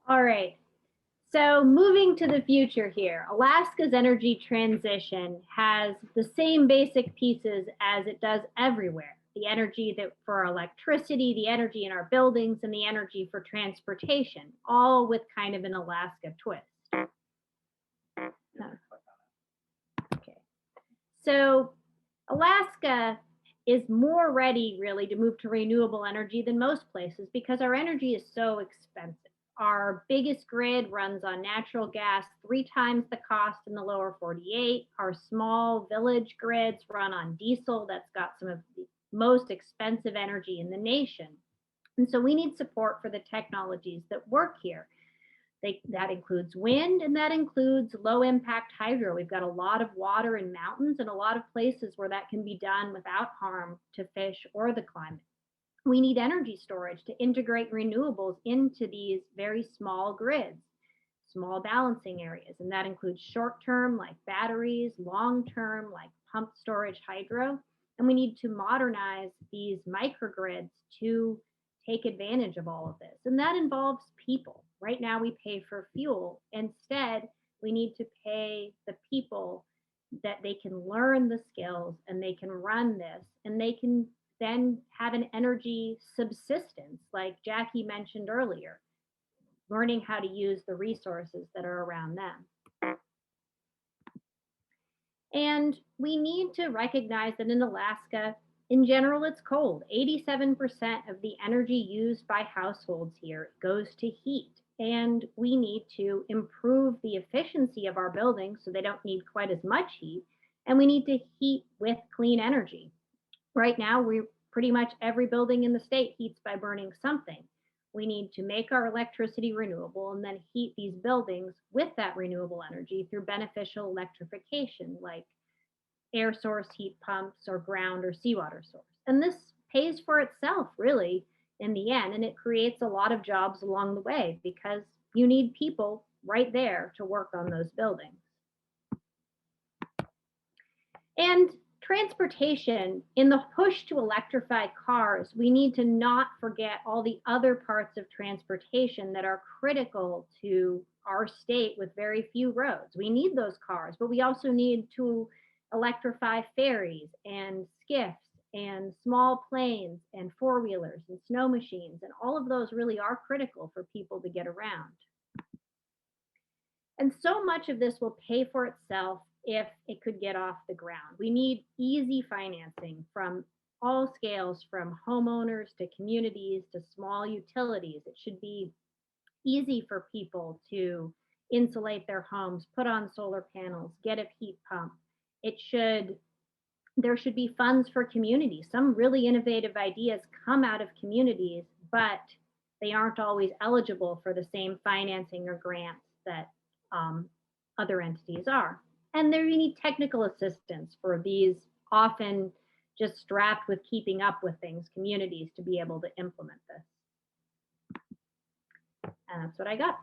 All right. So moving to the future here, Alaska's energy transition has the same basic pieces as it does everywhere. The energy that for electricity, the energy in our buildings, and the energy for transportation, all with kind of an Alaska twist. Okay. So Alaska is more ready really to move to renewable energy than most places because our energy is so expensive. Our biggest grid runs on natural gas, 3 times the cost in the lower 48. Our small village grids run on diesel that's got some of the most expensive energy in the nation. And so we need support for the technologies that work here. That includes wind and that includes low impact hydro. We've got a lot of water in mountains and a lot of places where that can be done without harm to fish or the climate. We need energy storage to integrate renewables into these very small grids, small balancing areas. And that includes short term like batteries, long term like pumped storage hydro. And we need to modernize these microgrids to take advantage of all of this. And that involves people. Right now we pay for fuel. Instead, we need to pay the people that they can learn the skills and they can run this and they can then have an energy subsistence, like Jackie mentioned earlier, learning how to use the resources that are around them. And we need to recognize that in Alaska, in general, it's cold. 87% of the energy used by households here goes to heat. And we need to improve the efficiency of our buildings so they don't need quite as much heat. And we need to heat with clean energy. Right now, pretty much every building in the state heats by burning something. We need to make our electricity renewable and then heat these buildings with that renewable energy through beneficial electrification, like air source heat pumps or ground or seawater source. And this pays for itself, really, in the end, and it creates a lot of jobs along the way because you need people right there to work on those buildings. And transportation, in the push to electrify cars, we need to not forget all the other parts of transportation that are critical to our state with very few roads. We need those cars, but we also need to electrify ferries and skiffs and small planes and four-wheelers and snow machines, and all of those really are critical for people to get around. And so much of this will pay for itself if it could get off the ground. We need easy financing from all scales, from homeowners to communities to small utilities. It should be easy for people to insulate their homes, put on solar panels, get a heat pump. There should be funds for communities. Some really innovative ideas come out of communities, but they aren't always eligible for the same financing or grants that other entities are. And there you need technical assistance for these often just strapped with keeping up with things, communities to be able to implement this. And that's what I got.